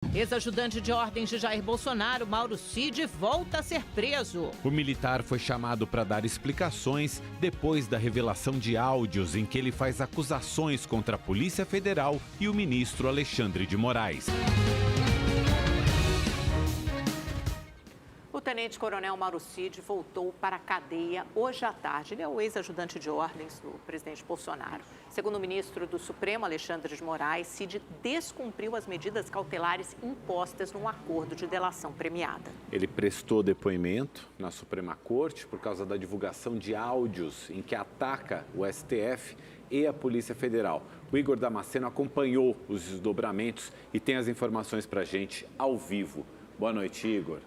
Ex-ajudante de ordens de Jair Bolsonaro, Mauro Cid, volta a ser preso. O militar foi chamado para dar explicações depois da revelação de áudios em que ele faz acusações contra a Polícia Federal e o ministro Alexandre de Moraes. O tenente-coronel Mauro Cid voltou para a cadeia hoje à tarde. Ele é o ex-ajudante de ordens do presidente Bolsonaro. Segundo o ministro do Supremo, Alexandre de Moraes, Cid descumpriu as medidas cautelares impostas num acordo de delação premiada. Ele prestou depoimento na Suprema Corte por causa da divulgação de áudios em que ataca o STF e a Polícia Federal. O Igor Damasceno acompanhou os desdobramentos e tem as informações para a gente ao vivo. Boa noite, Igor.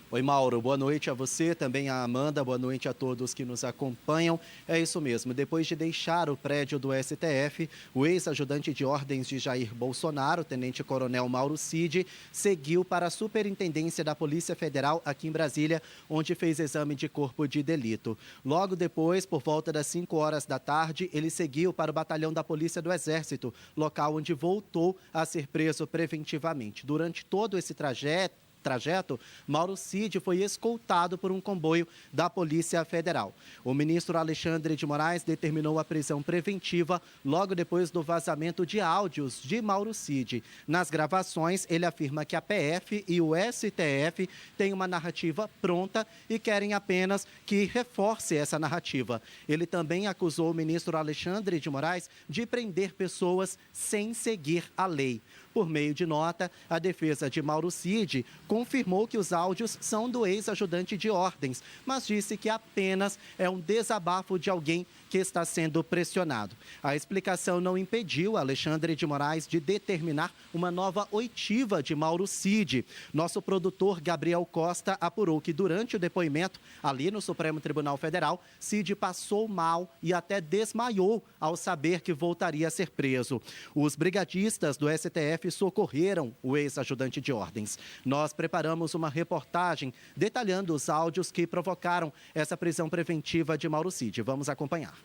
Oi, Mauro, boa noite a você, também a Amanda, boa noite a todos que nos acompanham. É isso mesmo, depois de deixar o prédio do STF, o ex-ajudante de ordens de Jair Bolsonaro, tenente-coronel Mauro Cid, seguiu para a Superintendência da Polícia Federal aqui em Brasília, onde fez exame de corpo de delito. Logo depois, por volta das 5 horas da tarde, ele seguiu para o Batalhão da Polícia do Exército, local onde voltou a ser preso preventivamente. Durante todo esse trajeto, Mauro Cid foi escoltado por um comboio da Polícia Federal. O ministro Alexandre de Moraes determinou a prisão preventiva logo depois do vazamento de áudios de Mauro Cid. Nas gravações, ele afirma que a PF e o STF têm uma narrativa pronta e querem apenas que reforce essa narrativa. Ele também acusou o ministro Alexandre de Moraes de prender pessoas sem seguir a lei. Por meio de nota, a defesa de Mauro Cid confirmou que os áudios são do ex-ajudante de ordens, mas disse que apenas é um desabafo de alguém que está sendo pressionado. A explicação não impediu Alexandre de Moraes de determinar uma nova oitiva de Mauro Cid. Nosso produtor Gabriel Costa apurou que durante o depoimento, ali no Supremo Tribunal Federal, Cid passou mal e até desmaiou ao saber que voltaria a ser preso. Os brigadistas do STF socorreram o ex-ajudante de ordens. Nós preparamos uma reportagem detalhando os áudios que provocaram essa prisão preventiva de Mauro Cid. Vamos acompanhar.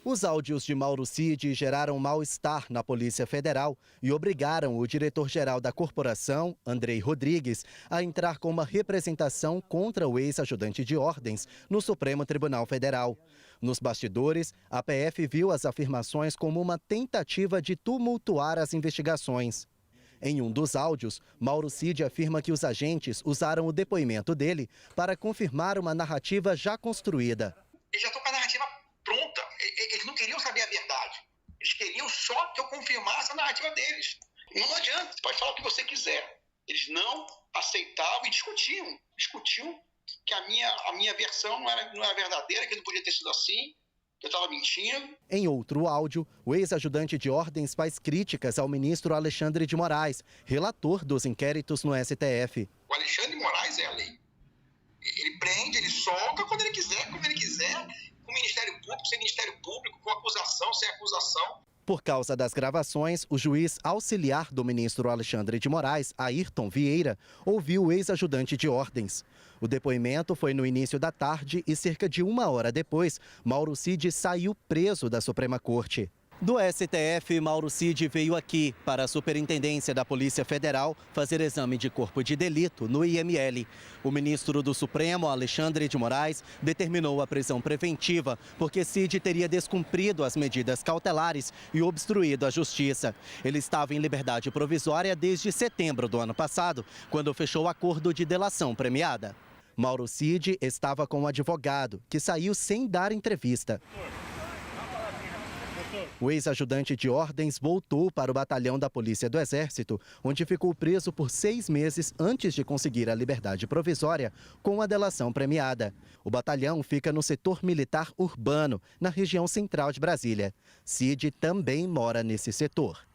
Os áudios de Mauro Cid geraram mal-estar na Polícia Federal e obrigaram o diretor-geral da corporação, Andrei Rodrigues, a entrar com uma representação contra o ex-ajudante de ordens no Supremo Tribunal Federal. Nos bastidores, a PF viu as afirmações como uma tentativa de tumultuar as investigações. Em um dos áudios, Mauro Cid afirma que os agentes usaram o depoimento dele para confirmar uma narrativa já construída. Eles já estão com a narrativa pronta. Eles não queriam saber a verdade. Eles queriam só que eu confirmasse a narrativa deles. Não adianta, você pode falar o que você quiser. Eles não aceitavam e discutiam que a minha versão não era verdadeira, que não podia ter sido assim, que eu estava mentindo. Em outro áudio, o ex-ajudante de ordens faz críticas ao ministro Alexandre de Moraes, relator dos inquéritos no STF. O Alexandre de Moraes é a lei. Ele prende, ele solta quando ele quiser, como ele quiser, com o Ministério Público, sem Ministério Público, com acusação, sem acusação. Por causa das gravações, o juiz auxiliar do ministro Alexandre de Moraes, Ayrton Vieira, ouviu o ex-ajudante de ordens. O depoimento foi no início da tarde e cerca de 1 hora depois, Mauro Cid saiu preso da Suprema Corte. Do STF, Mauro Cid veio aqui para a Superintendência da Polícia Federal fazer exame de corpo de delito no IML. O ministro do Supremo, Alexandre de Moraes, determinou a prisão preventiva porque Cid teria descumprido as medidas cautelares e obstruído a justiça. Ele estava em liberdade provisória desde setembro do ano passado, quando fechou o acordo de delação premiada. Mauro Cid estava com um advogado, que saiu sem dar entrevista. O ex-ajudante de ordens voltou para o batalhão da Polícia do Exército, onde ficou preso por 6 meses antes de conseguir a liberdade provisória com a delação premiada. O batalhão fica no setor militar urbano, na região central de Brasília. Cid também mora nesse setor.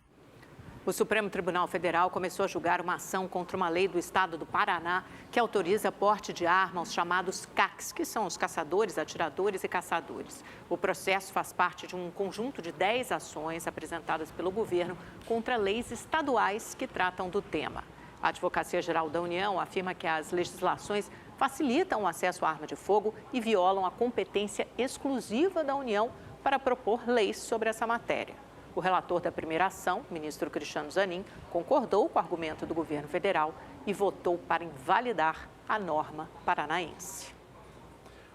O Supremo Tribunal Federal começou a julgar uma ação contra uma lei do estado do Paraná que autoriza porte de arma aos chamados CACs, que são os caçadores, atiradores e caçadores. O processo faz parte de um conjunto de 10 ações apresentadas pelo governo contra leis estaduais que tratam do tema. A Advocacia Geral da União afirma que as legislações facilitam o acesso à arma de fogo e violam a competência exclusiva da União para propor leis sobre essa matéria. O relator da primeira ação, ministro Cristiano Zanin, concordou com o argumento do governo federal e votou para invalidar a norma paranaense.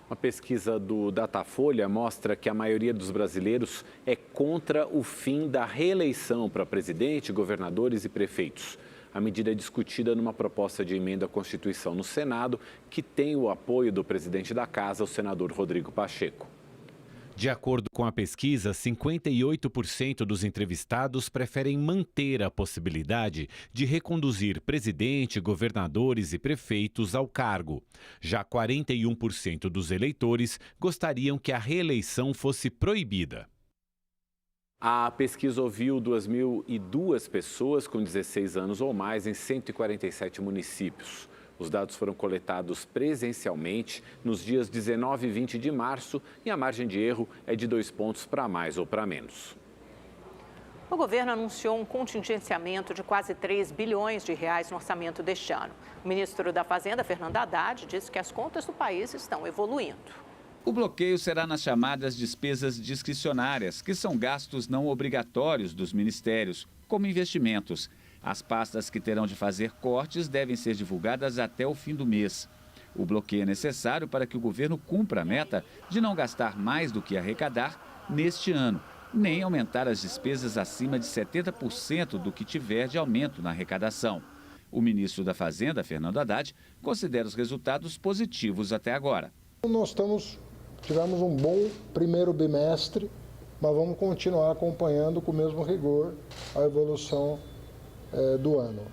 Uma pesquisa do Datafolha mostra que a maioria dos brasileiros é contra o fim da reeleição para presidente, governadores e prefeitos. A medida é discutida numa proposta de emenda à Constituição no Senado, que tem o apoio do presidente da Casa, o senador Rodrigo Pacheco. De acordo com a pesquisa, 58% dos entrevistados preferem manter a possibilidade de reconduzir presidente, governadores e prefeitos ao cargo. Já 41% dos eleitores gostariam que a reeleição fosse proibida. A pesquisa ouviu 2.002 pessoas com 16 anos ou mais em 147 municípios. Os dados foram coletados presencialmente nos dias 19 e 20 de março e a margem de erro é de 2 pontos para mais ou para menos. O governo anunciou um contingenciamento de quase 3 bilhões de reais no orçamento deste ano. O ministro da Fazenda, Fernando Haddad, disse que as contas do país estão evoluindo. O bloqueio será nas chamadas despesas discricionárias, que são gastos não obrigatórios dos ministérios, como investimentos. As pastas que terão de fazer cortes devem ser divulgadas até o fim do mês. O bloqueio é necessário para que o governo cumpra a meta de não gastar mais do que arrecadar neste ano, nem aumentar as despesas acima de 70% do que tiver de aumento na arrecadação. O ministro da Fazenda, Fernando Haddad, considera os resultados positivos até agora. Nós tivemos um bom primeiro bimestre, mas vamos continuar acompanhando com o mesmo rigor a evolução do ano.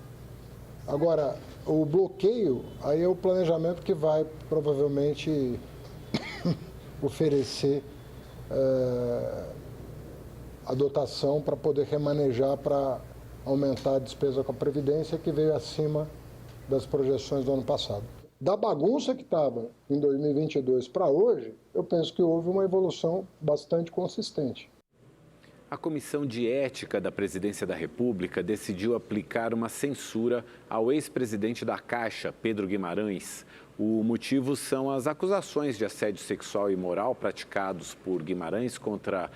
Agora, o bloqueio, aí é o planejamento que vai provavelmente oferecer a dotação para poder remanejar, para aumentar a despesa com a Previdência, que veio acima das projeções do ano passado. Da bagunça que estava em 2022 para hoje, eu penso que houve uma evolução bastante consistente. A Comissão de Ética da Presidência da República decidiu aplicar uma censura ao ex-presidente da Caixa, Pedro Guimarães. O motivo são as acusações de assédio sexual e moral praticados por Guimarães contra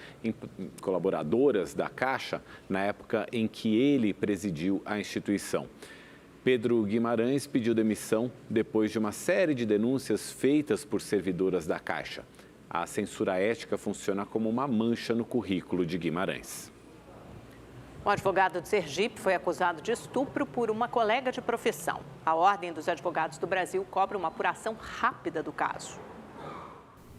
colaboradoras da Caixa na época em que ele presidiu a instituição. Pedro Guimarães pediu demissão depois de uma série de denúncias feitas por servidoras da Caixa. A censura ética funciona como uma mancha no currículo de Guimarães. O advogado de Sergipe foi acusado de estupro por uma colega de profissão. A Ordem dos Advogados do Brasil cobra uma apuração rápida do caso.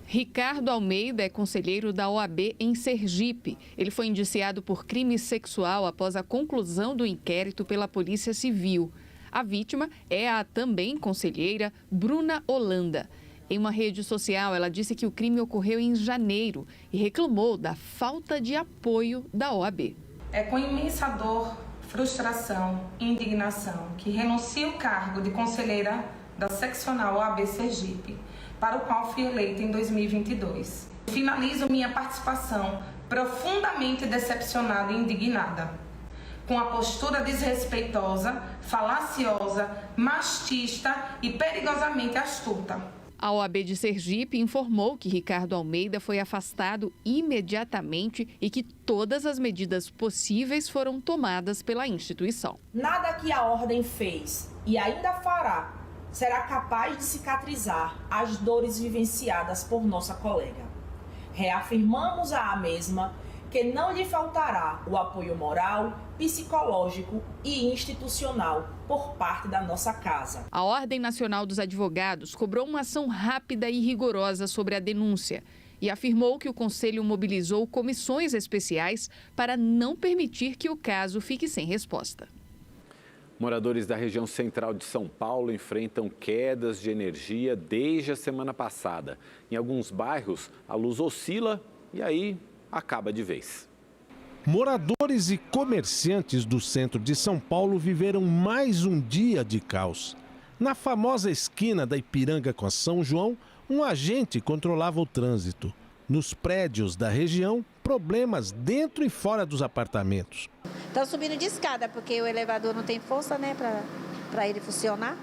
Ricardo Almeida é conselheiro da OAB em Sergipe. Ele foi indiciado por crime sexual após a conclusão do inquérito pela Polícia Civil. A vítima é a também conselheira Bruna Holanda. Em uma rede social, ela disse que o crime ocorreu em janeiro e reclamou da falta de apoio da OAB. É com imensa dor, frustração e indignação que renuncio o cargo de conselheira da seccional OAB Sergipe, para o qual fui eleita em 2022. Finalizo minha participação profundamente decepcionada e indignada, com a postura desrespeitosa, falaciosa, machista e perigosamente astuta. A OAB de Sergipe informou que Ricardo Almeida foi afastado imediatamente e que todas as medidas possíveis foram tomadas pela instituição. Nada que a Ordem fez e ainda fará será capaz de cicatrizar as dores vivenciadas por nossa colega. Reafirmamos à mesma que não lhe faltará o apoio moral, psicológico e institucional por parte da nossa casa. A Ordem Nacional dos Advogados cobrou uma ação rápida e rigorosa sobre a denúncia e afirmou que o Conselho mobilizou comissões especiais para não permitir que o caso fique sem resposta. Moradores da região central de São Paulo enfrentam quedas de energia desde a semana passada. Em alguns bairros, a luz oscila e aí acaba de vez. Moradores e comerciantes do centro de São Paulo viveram mais um dia de caos. Na famosa esquina da Ipiranga com a São João, um agente controlava o trânsito. Nos prédios da região, problemas dentro e fora dos apartamentos. Estão subindo de escada porque o elevador não tem força, né, para ele funcionar.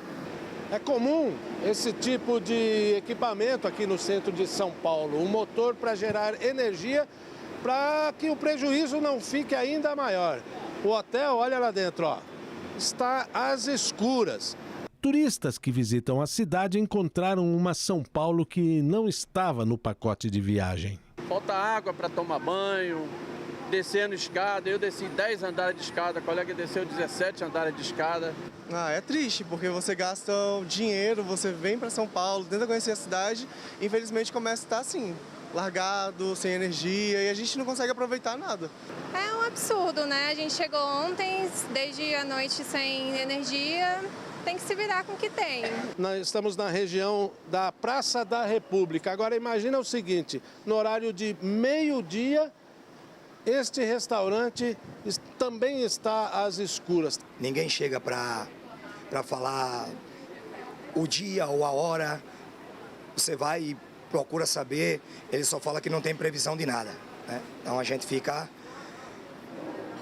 É comum esse tipo de equipamento aqui no centro de São Paulo. Um motor para gerar energia para que o prejuízo não fique ainda maior. O hotel, olha lá dentro, ó, está às escuras. Turistas que visitam a cidade encontraram uma São Paulo que não estava no pacote de viagem. Falta água para tomar banho, descendo escada. Eu desci 10 andares de escada, a colega desceu 17 andares de escada. É triste, porque você gasta dinheiro, você vem para São Paulo, tenta conhecer a cidade, infelizmente começa a estar assim, largado, sem energia, e a gente não consegue aproveitar nada. É um absurdo, né? A gente chegou ontem, desde a noite sem energia, tem que se virar com o que tem. Nós estamos na região da Praça da República. Agora imagina o seguinte, no horário de meio-dia, este restaurante também está às escuras. Ninguém chega para falar o dia ou a hora. Você vai e procura saber, ele só fala que não tem previsão de nada, né? Então a gente fica...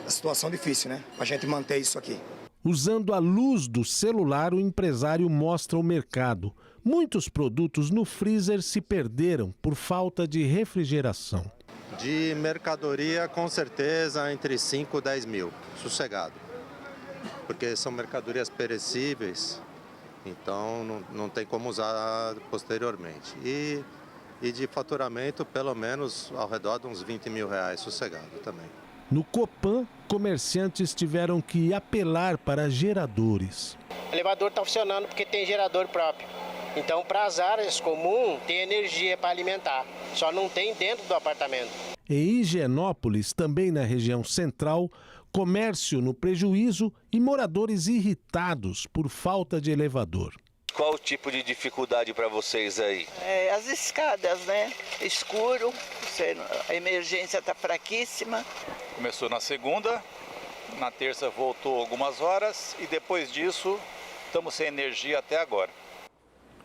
A situação difícil, né? A gente manter isso aqui. Usando a luz do celular, o empresário mostra o mercado. Muitos produtos no freezer se perderam por falta de refrigeração. De mercadoria, com certeza, entre 5 e 10 mil, sossegado. Porque são mercadorias perecíveis, então não tem como usar posteriormente. E de faturamento, pelo menos ao redor de uns 20 mil reais, sossegado também. No Copan, comerciantes tiveram que apelar para geradores. O elevador está funcionando porque tem gerador próprio. Então, para as áreas comuns, tem energia para alimentar. Só não tem dentro do apartamento. Em Higienópolis, também na região central, comércio no prejuízo e moradores irritados por falta de elevador. Qual o tipo de dificuldade para vocês aí? As escadas, né? Escuro, a emergência está fraquíssima. Começou na segunda, na terça voltou algumas horas e depois disso estamos sem energia até agora.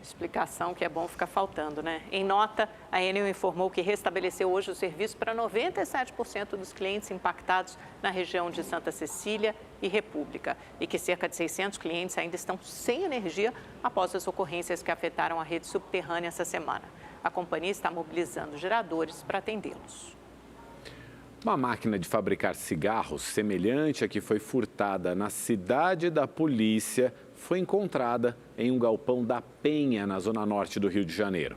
Explicação que é bom ficar faltando, né? Em nota, a Enel informou que restabeleceu hoje o serviço para 97% dos clientes impactados na região de Santa Cecília e República e que cerca de 600 clientes ainda estão sem energia após as ocorrências que afetaram a rede subterrânea essa semana. A companhia está mobilizando geradores para atendê-los. Uma máquina de fabricar cigarros semelhante à que foi furtada na Cidade da Polícia foi encontrada em um galpão da Penha, na zona norte do Rio de Janeiro.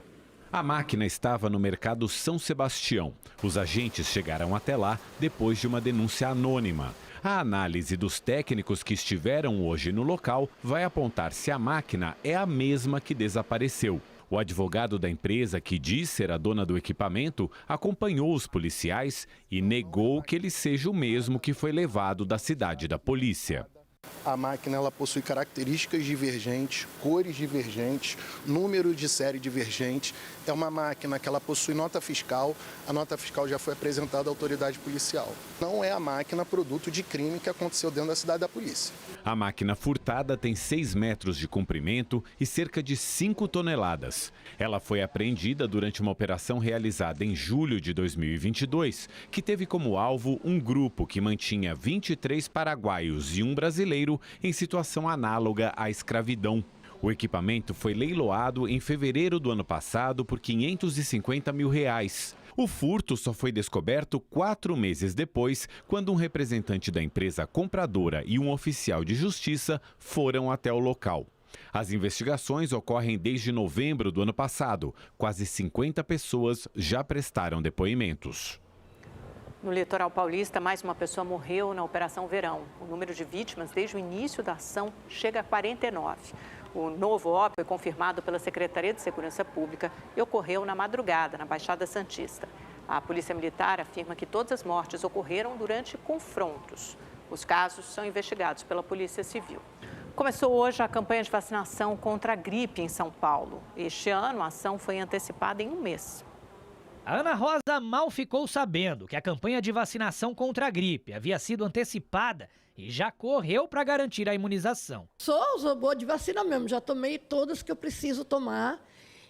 A máquina estava no mercado São Sebastião. Os agentes chegaram até lá depois de uma denúncia anônima. A análise dos técnicos que estiveram hoje no local vai apontar se a máquina é a mesma que desapareceu. O advogado da empresa, que diz ser a dona do equipamento, acompanhou os policiais e negou que ele seja o mesmo que foi levado da Cidade da Polícia. A máquina ela possui características divergentes, cores divergentes, número de série divergente. É uma máquina que ela possui nota fiscal. A nota fiscal já foi apresentada à autoridade policial. Não é a máquina produto de crime que aconteceu dentro da Cidade da Polícia. A máquina furtada tem 6 metros de comprimento e cerca de 5 toneladas. Ela foi apreendida durante uma operação realizada em julho de 2022, que teve como alvo um grupo que mantinha 23 paraguaios e um brasileiro em situação análoga à escravidão. O equipamento foi leiloado em fevereiro do ano passado por R$550 mil. O furto só foi descoberto 4 meses depois, quando um representante da empresa compradora e um oficial de justiça foram até o local. As investigações ocorrem desde novembro do ano passado. Quase 50 pessoas já prestaram depoimentos. No litoral paulista, mais uma pessoa morreu na Operação Verão. O número de vítimas desde o início da ação chega a 49. O novo óbito foi confirmado pela Secretaria de Segurança Pública e ocorreu na madrugada, na Baixada Santista. A Polícia Militar afirma que todas as mortes ocorreram durante confrontos. Os casos são investigados pela Polícia Civil. Começou hoje a campanha de vacinação contra a gripe em São Paulo. Este ano, a ação foi antecipada em um mês. A Ana Rosa mal ficou sabendo que a campanha de vacinação contra a gripe havia sido antecipada e já correu para garantir a imunização. Sou boa de vacina mesmo, já tomei todas que eu preciso tomar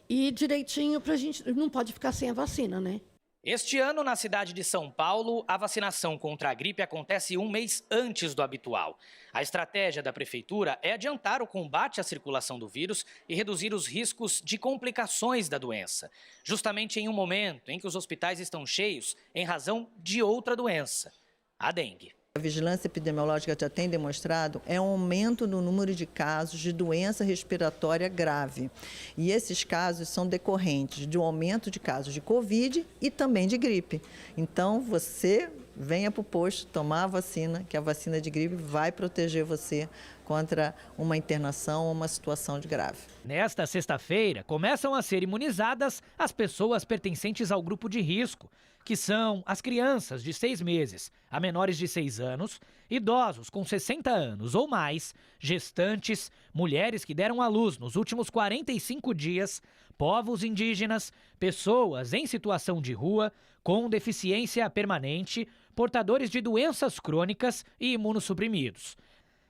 e direitinho a gente não pode ficar sem a vacina, né? Este ano, na cidade de São Paulo, a vacinação contra a gripe acontece um mês antes do habitual. A estratégia da prefeitura é adiantar o combate à circulação do vírus e reduzir os riscos de complicações da doença, justamente em um momento em que os hospitais estão cheios em razão de outra doença, a dengue. A vigilância epidemiológica já tem demonstrado um aumento no número de casos de doença respiratória grave. E esses casos são decorrentes de um aumento de casos de Covid e também de gripe. Então, você venha para o posto tomar a vacina, que a vacina de gripe vai proteger você contra uma internação ou uma situação de grave. Nesta sexta-feira, começam a ser imunizadas as pessoas pertencentes ao grupo de risco, que são as crianças de 6 meses a menores de 6 anos, idosos com 60 anos ou mais, gestantes, mulheres que deram à luz nos últimos 45 dias, povos indígenas, pessoas em situação de rua, com deficiência permanente, portadores de doenças crônicas e imunossuprimidos.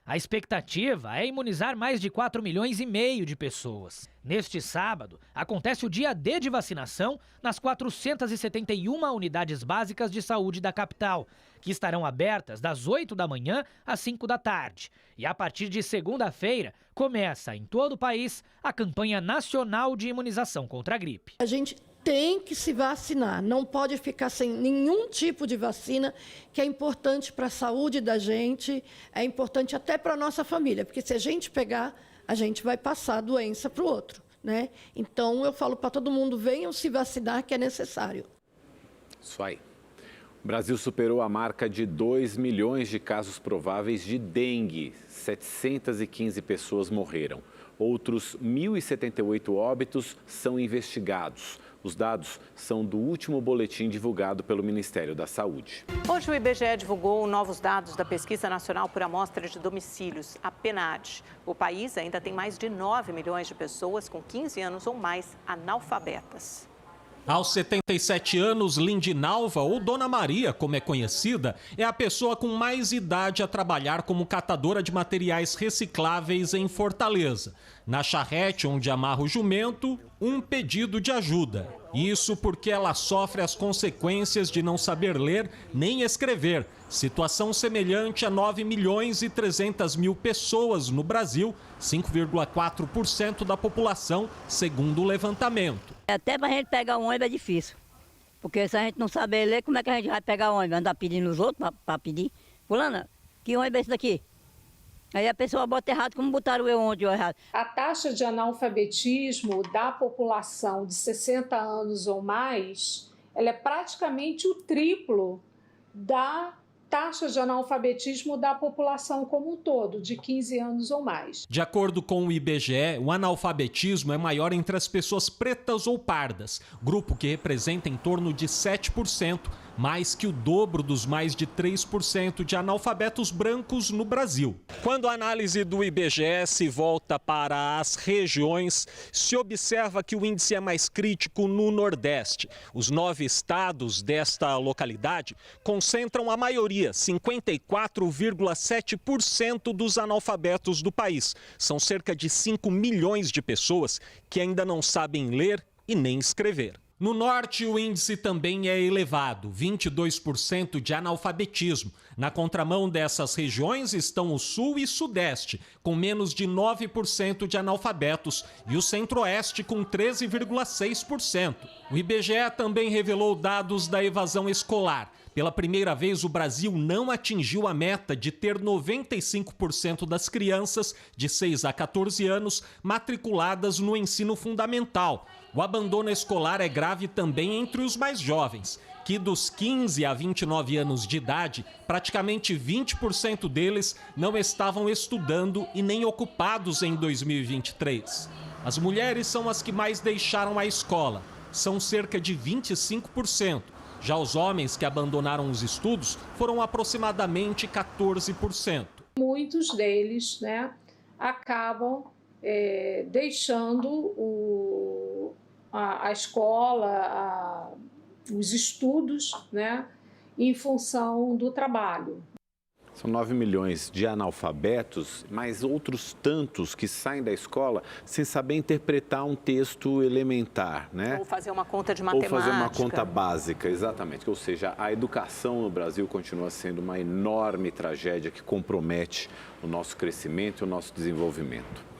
A expectativa é imunizar mais de 4,5 milhões de pessoas. Neste sábado, acontece o dia D de vacinação nas 471 unidades básicas de saúde da capital, que estarão abertas das 8 da manhã às 5 da tarde. E a partir de segunda-feira, começa em todo o país a campanha nacional de imunização contra a gripe. A gente tem que se vacinar, não pode ficar sem nenhum tipo de vacina, que é importante para a saúde da gente, é importante até para a nossa família, porque se a gente pegar, a gente vai passar a doença para o outro, né? Então, eu falo para todo mundo, venham se vacinar, que é necessário. Isso aí. O Brasil superou a marca de 2 milhões de casos prováveis de dengue. 715 pessoas morreram. Outros 1.078 óbitos são investigados. Os dados são do último boletim divulgado pelo Ministério da Saúde. Hoje o IBGE divulgou novos dados da Pesquisa Nacional por Amostra de Domicílios, a PNAD. O país ainda tem mais de 9 milhões de pessoas com 15 anos ou mais analfabetas. Aos 77 anos, Lindinalva, ou Dona Maria, como é conhecida, é a pessoa com mais idade a trabalhar como catadora de materiais recicláveis em Fortaleza. Na charrete onde amarra o jumento, um pedido de ajuda. Isso porque ela sofre as consequências de não saber ler nem escrever. Situação semelhante a 9 milhões e 300 mil pessoas no Brasil, 5,4% da população, segundo o levantamento. Até para a gente pegar um ônibus é difícil, porque se a gente não saber ler, como é que a gente vai pegar o ônibus? Andar pedindo os outros para pedir? Fulana, que ônibus é esse daqui? Aí a pessoa bota errado, como botaram eu ontem errado. A taxa de analfabetismo da população de 60 anos ou mais, ela é praticamente o triplo da taxa de analfabetismo da população como um todo, de 15 anos ou mais. De acordo com o IBGE, o analfabetismo é maior entre as pessoas pretas ou pardas, grupo que representa em torno de 7%, mais que o dobro dos mais de 3% de analfabetos brancos no Brasil. Quando a análise do IBGE se volta para as regiões, se observa que o índice é mais crítico no Nordeste. Os 9 estados desta localidade concentram a maioria, 54,7% dos analfabetos do país. São cerca de 5 milhões de pessoas que ainda não sabem ler e nem escrever. No norte, o índice também é elevado, 22% de analfabetismo. Na contramão dessas regiões estão o sul e sudeste, com menos de 9% de analfabetos, e o centro-oeste com 13,6%. O IBGE também revelou dados da evasão escolar. Pela primeira vez, o Brasil não atingiu a meta de ter 95% das crianças de 6 a 14 anos matriculadas no ensino fundamental. O abandono escolar é grave também entre os mais jovens, que dos 15 a 29 anos de idade, praticamente 20% deles não estavam estudando e nem ocupados em 2023. As mulheres são as que mais deixaram a escola, são cerca de 25%. Já os homens que abandonaram os estudos foram aproximadamente 14%. Muitos deles, acabam deixando a escola, os estudos, em função do trabalho. São 9 milhões de analfabetos, mas outros tantos que saem da escola sem saber interpretar um texto elementar, né? Ou fazer uma conta de matemática. Ou fazer uma conta básica, exatamente. Ou seja, a educação no Brasil continua sendo uma enorme tragédia que compromete o nosso crescimento e o nosso desenvolvimento.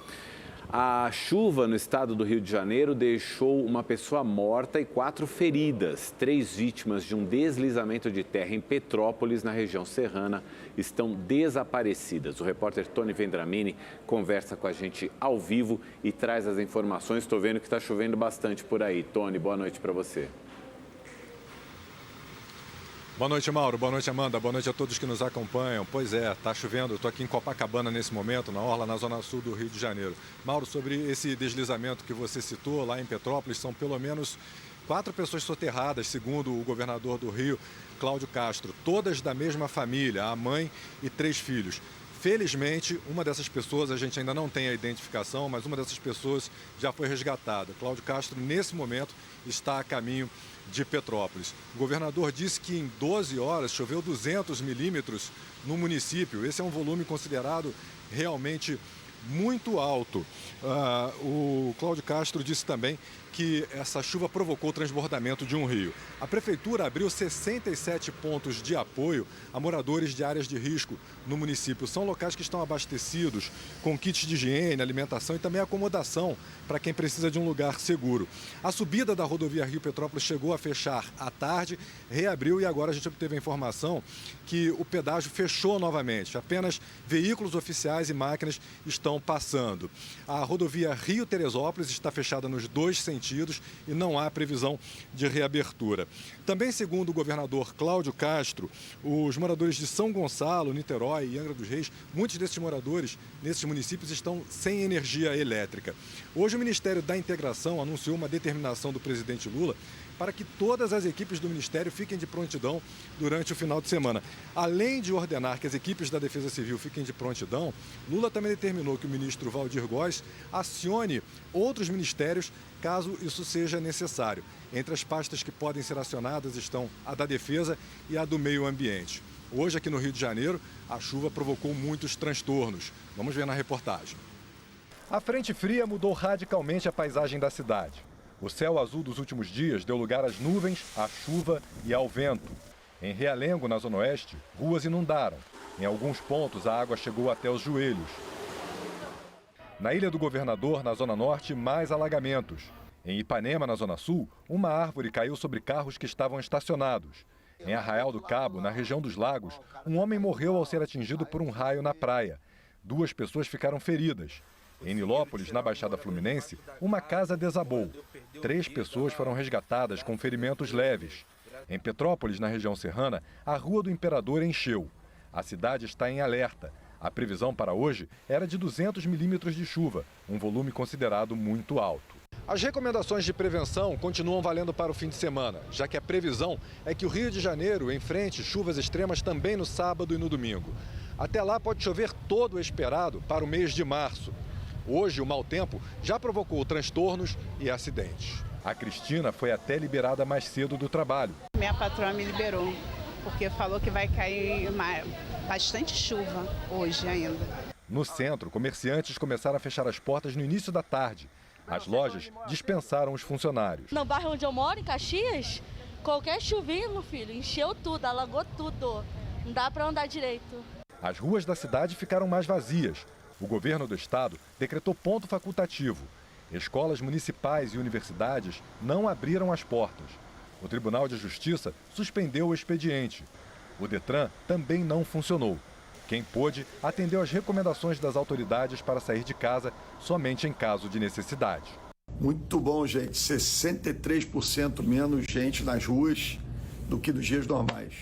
A chuva no estado do Rio de Janeiro deixou uma pessoa morta e 4 feridas. 3 vítimas de um deslizamento de terra em Petrópolis, na região serrana, estão desaparecidas. O repórter Tony Vendramini conversa com a gente ao vivo e traz as informações. Estou vendo que está chovendo bastante por aí. Tony, boa noite para você. Boa noite, Mauro. Boa noite, Amanda. Boa noite a todos que nos acompanham. Pois é, está chovendo. Estou aqui em Copacabana nesse momento, na orla, na zona sul do Rio de Janeiro. Mauro, sobre esse deslizamento que você citou lá em Petrópolis, são pelo menos 4 pessoas soterradas, segundo o governador do Rio, Cláudio Castro. Todas da mesma família, a mãe e 3 filhos. Felizmente, uma dessas pessoas, a gente ainda não tem a identificação, mas uma dessas pessoas já foi resgatada. Cláudio Castro, nesse momento, está a caminho de Petrópolis. O governador disse que em 12 horas choveu 200 milímetros no município. Esse é um volume considerado realmente muito alto. O Cláudio Castro disse também que essa chuva provocou o transbordamento de um rio. A prefeitura abriu 67 pontos de apoio a moradores de áreas de risco no município. São locais que estão abastecidos com kits de higiene, alimentação e também acomodação para quem precisa de um lugar seguro. A subida da rodovia Rio-Petrópolis chegou a fechar à tarde, reabriu e agora a gente obteve a informação que o pedágio fechou novamente. Apenas veículos oficiais e máquinas estão passando. A rodovia Rio-Teresópolis está fechada nos 2 sentidos e não há previsão de reabertura. Também, segundo o governador Cláudio Castro, os moradores de São Gonçalo, Niterói e Angra dos Reis, muitos desses moradores nesses municípios estão sem energia elétrica. Hoje o Ministério da Integração anunciou uma determinação do presidente Lula para que todas as equipes do Ministério fiquem de prontidão durante o final de semana. Além de ordenar que as equipes da Defesa Civil fiquem de prontidão, Lula também determinou que o ministro Valdir Góes acione outros ministérios caso isso seja necessário. Entre as pastas que podem ser acionadas estão a da Defesa e a do Meio Ambiente. Hoje, aqui no Rio de Janeiro, a chuva provocou muitos transtornos. Vamos ver na reportagem. A frente fria mudou radicalmente a paisagem da cidade. O céu azul dos últimos dias deu lugar às nuvens, à chuva e ao vento. Em Realengo, na Zona Oeste, ruas inundaram. Em alguns pontos, a água chegou até os joelhos. Na Ilha do Governador, na Zona Norte, mais alagamentos. Em Ipanema, na Zona Sul, uma árvore caiu sobre carros que estavam estacionados. Em Arraial do Cabo, na região dos Lagos, um homem morreu ao ser atingido por um raio na praia. 2 pessoas ficaram feridas. Em Nilópolis, na Baixada Fluminense, uma casa desabou. 3 pessoas foram resgatadas com ferimentos leves. Em Petrópolis, na região serrana, a Rua do Imperador encheu. A cidade está em alerta. A previsão para hoje era de 200 milímetros de chuva, um volume considerado muito alto. As recomendações de prevenção continuam valendo para o fim de semana, já que a previsão é que o Rio de Janeiro enfrente chuvas extremas também no sábado e no domingo. Até lá pode chover todo o esperado para o mês de março. Hoje, o mau tempo já provocou transtornos e acidentes. A Cristina foi até liberada mais cedo do trabalho. Minha patroa me liberou, porque falou que vai cair bastante chuva hoje ainda. No centro, comerciantes começaram a fechar as portas no início da tarde. As lojas dispensaram os funcionários. No bairro onde eu moro, em Caxias, qualquer chuvinha, meu filho, encheu tudo, alagou tudo. Não dá para andar direito. As ruas da cidade ficaram mais vazias. O governo do estado decretou ponto facultativo. Escolas municipais e universidades não abriram as portas. O Tribunal de Justiça suspendeu o expediente. O Detran também não funcionou. Quem pôde atendeu às recomendações das autoridades para sair de casa somente em caso de necessidade. Muito bom, gente. 63% menos gente nas ruas do que nos dias normais.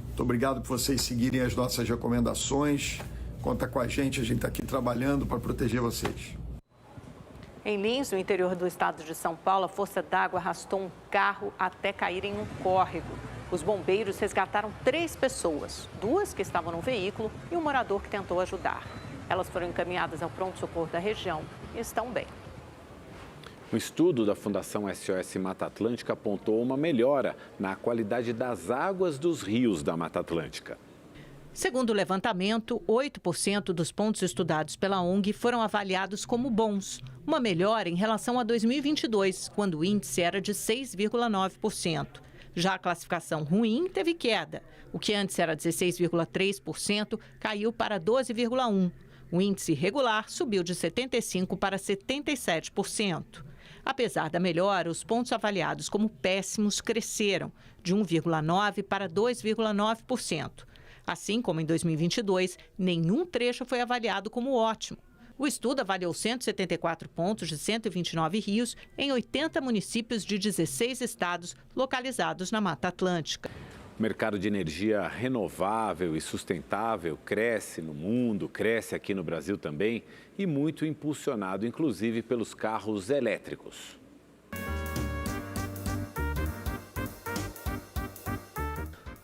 Muito obrigado por vocês seguirem as nossas recomendações. Conta com a gente está aqui trabalhando para proteger vocês. Em Lins, no interior do estado de São Paulo, a força d'água arrastou um carro até cair em um córrego. Os bombeiros resgataram 3 pessoas, 2 que estavam no veículo e um morador que tentou ajudar. Elas foram encaminhadas ao pronto-socorro da região e estão bem. Um estudo da Fundação SOS Mata Atlântica apontou uma melhora na qualidade das águas dos rios da Mata Atlântica. Segundo o levantamento, 8% dos pontos estudados pela ONG foram avaliados como bons, uma melhora em relação a 2022, quando o índice era de 6,9%. Já a classificação ruim teve queda. O que antes era 16,3% caiu para 12,1%. O índice regular subiu de 75% para 77%. Apesar da melhora, os pontos avaliados como péssimos cresceram, de 1,9% para 2,9%. Assim como em 2022, nenhum trecho foi avaliado como ótimo. O estudo avaliou 174 pontos de 129 rios em 80 municípios de 16 estados localizados na Mata Atlântica. O mercado de energia renovável e sustentável cresce no mundo, cresce aqui no Brasil também e muito impulsionado, inclusive, pelos carros elétricos.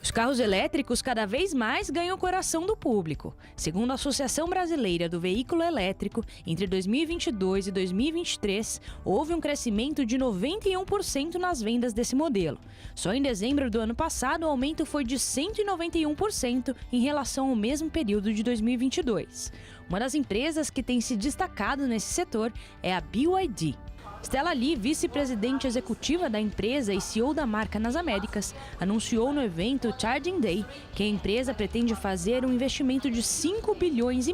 Os carros elétricos cada vez mais ganham o coração do público. Segundo a Associação Brasileira do Veículo Elétrico, entre 2022 e 2023, houve um crescimento de 91% nas vendas desse modelo. Só em dezembro do ano passado, o aumento foi de 191% em relação ao mesmo período de 2022. Uma das empresas que tem se destacado nesse setor é a BYD. Stella Lee, vice-presidente executiva da empresa e CEO da marca nas Américas, anunciou no evento Charging Day que a empresa pretende fazer um investimento de 5,5 bilhões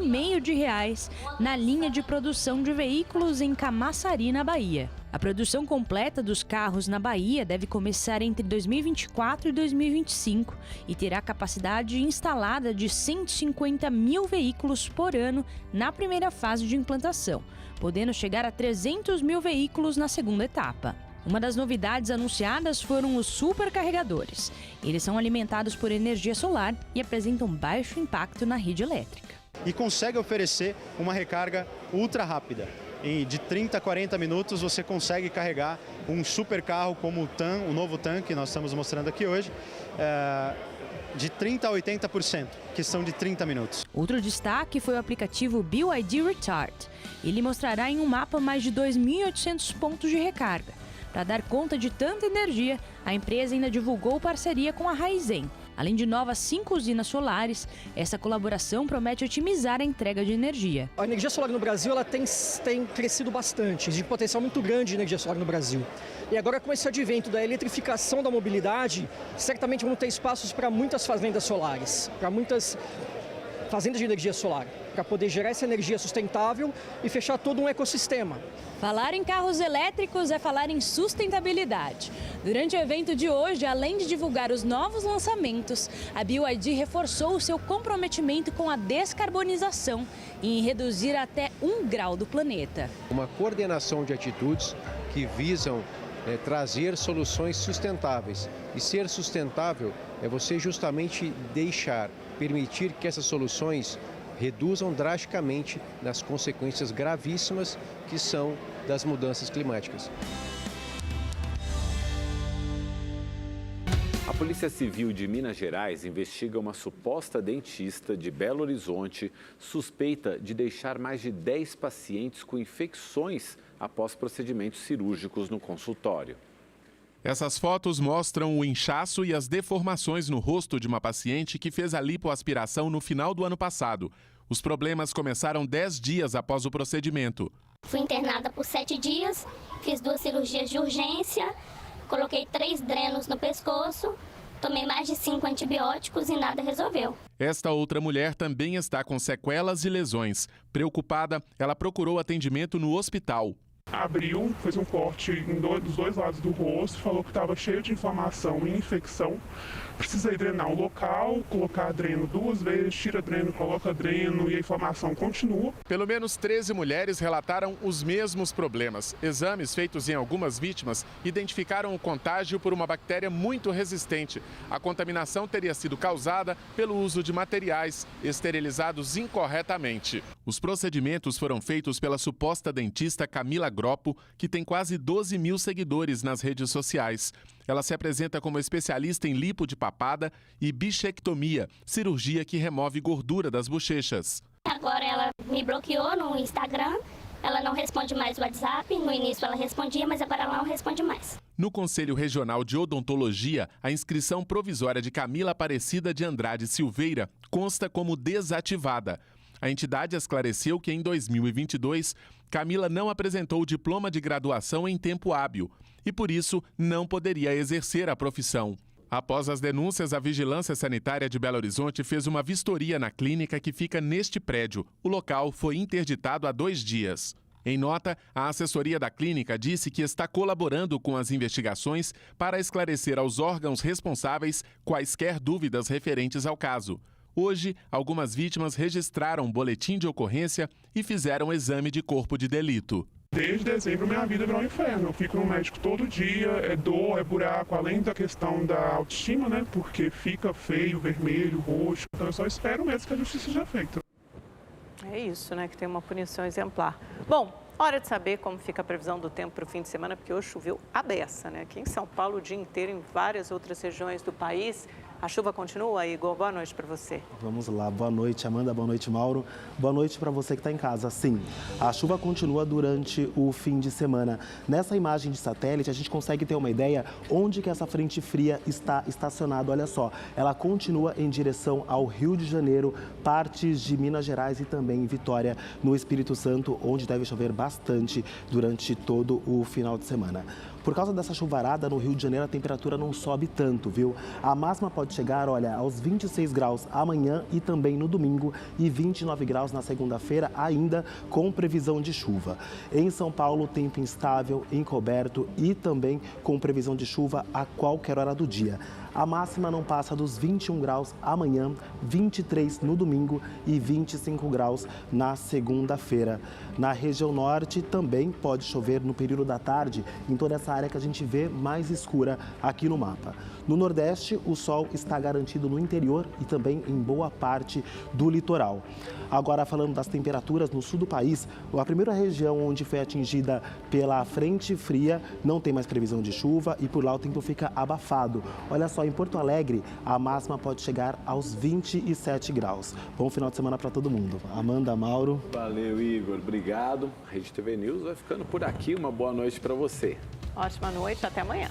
de reais na linha de produção de veículos em Camaçari, na Bahia. A produção completa dos carros na Bahia deve começar entre 2024 e 2025 e terá capacidade instalada de 150 mil veículos por ano na primeira fase de implantação, podendo chegar a 300 mil veículos na segunda etapa. Uma das novidades anunciadas foram os supercarregadores. Eles são alimentados por energia solar e apresentam baixo impacto na rede elétrica. E consegue oferecer uma recarga ultra rápida. De 30 a 40 minutos você consegue carregar um super carro como o novo TAN, que nós estamos mostrando aqui hoje, de 30% a 80%, questão de 30 minutos. Outro destaque foi o aplicativo BYD Recharge. Ele mostrará em um mapa mais de 2.800 pontos de recarga. Para dar conta de tanta energia, a empresa ainda divulgou parceria com a Raizen. Além de novas 5 usinas solares, essa colaboração promete otimizar a entrega de energia. A energia solar no Brasil ela tem crescido bastante, existe um potencial muito grande de energia solar no Brasil. E agora, com esse advento da eletrificação da mobilidade, certamente vão ter espaços para muitas fazendas solares, para muitas fazendas de energia solar, para poder gerar essa energia sustentável e fechar todo um ecossistema. Falar em carros elétricos é falar em sustentabilidade. Durante o evento de hoje, além de divulgar os novos lançamentos, a BYD reforçou o seu comprometimento com a descarbonização e em reduzir até 1 grau do planeta. Uma coordenação de atitudes que visam trazer soluções sustentáveis. E ser sustentável é você justamente permitir que essas soluções reduzam drasticamente nas consequências gravíssimas que são das mudanças climáticas. A Polícia Civil de Minas Gerais investiga uma suposta dentista de Belo Horizonte suspeita de deixar mais de 10 pacientes com infecções após procedimentos cirúrgicos no consultório. Essas fotos mostram o inchaço e as deformações no rosto de uma paciente que fez a lipoaspiração no final do ano passado. Os problemas começaram 10 dias após o procedimento. Fui internada por 7 dias, fiz 2 cirurgias de urgência, coloquei 3 drenos no pescoço, tomei mais de 5 antibióticos e nada resolveu. Esta outra mulher também está com sequelas e lesões. Preocupada, ela procurou atendimento no hospital. Abriu, fez um corte dos 2 lados do rosto, falou que estava cheio de inflamação e infecção. Precisei drenar o local, colocar dreno 2 vezes, tira dreno, coloca dreno e a inflamação continua. Pelo menos 13 mulheres relataram os mesmos problemas. Exames feitos em algumas vítimas identificaram o contágio por uma bactéria muito resistente. A contaminação teria sido causada pelo uso de materiais esterilizados incorretamente. Os procedimentos foram feitos pela suposta dentista Camila Groppo, que tem quase 12 mil seguidores nas redes sociais. Ela se apresenta como especialista em lipo de papada e bichectomia, cirurgia que remove gordura das bochechas. Agora ela me bloqueou no Instagram, ela não responde mais o WhatsApp, no início ela respondia, mas agora ela não responde mais. No Conselho Regional de Odontologia, a inscrição provisória de Camila Aparecida de Andrade Silveira consta como desativada. A entidade esclareceu que em 2022, Camila não apresentou o diploma de graduação em tempo hábil e, por isso, não poderia exercer a profissão. Após as denúncias, a Vigilância Sanitária de Belo Horizonte fez uma vistoria na clínica que fica neste prédio. O local foi interditado há 2 dias. Em nota, a assessoria da clínica disse que está colaborando com as investigações para esclarecer aos órgãos responsáveis quaisquer dúvidas referentes ao caso. Hoje, algumas vítimas registraram um boletim de ocorrência e fizeram exame de corpo de delito. Desde dezembro, minha vida virou um inferno. Eu fico no médico todo dia, é dor, é buraco, além da questão da autoestima, né? Porque fica feio, vermelho, roxo. Então eu só espero mesmo que a justiça seja feita. É isso, né? Que tem uma punição exemplar. Bom, hora de saber como fica a previsão do tempo para o fim de semana, porque hoje choveu a beça, né? Aqui em São Paulo o dia inteiro, em várias outras regiões do país. A chuva continua, Igor? Boa noite para você. Vamos lá. Boa noite, Amanda. Boa noite, Mauro. Boa noite para você que está em casa. Sim, a chuva continua durante o fim de semana. Nessa imagem de satélite, a gente consegue ter uma ideia onde que essa frente fria está estacionada. Olha só, ela continua em direção ao Rio de Janeiro, partes de Minas Gerais e também Vitória, no Espírito Santo, onde deve chover bastante durante todo o final de semana. Por causa dessa chuvarada, no Rio de Janeiro a temperatura não sobe tanto, viu? A máxima pode chegar, olha, aos 26 graus amanhã e também no domingo e 29 graus na segunda-feira, ainda com previsão de chuva. Em São Paulo, tempo instável, encoberto e também com previsão de chuva a qualquer hora do dia. A máxima não passa dos 21 graus amanhã, 23 no domingo e 25 graus na segunda-feira. Na região norte também pode chover no período da tarde, em toda essa área que a gente vê mais escura aqui no mapa. No nordeste, o sol está garantido no interior e também em boa parte do litoral. Agora, falando das temperaturas no sul do país, a primeira região onde foi atingida pela frente fria não tem mais previsão de chuva e por lá o tempo fica abafado. Olha só, em Porto Alegre, a máxima pode chegar aos 27 graus. Bom final de semana para todo mundo. Amanda, Mauro. Valeu, Igor. Obrigado. A Rede TV News vai ficando por aqui. Uma boa noite para você. Ótima noite. Até amanhã.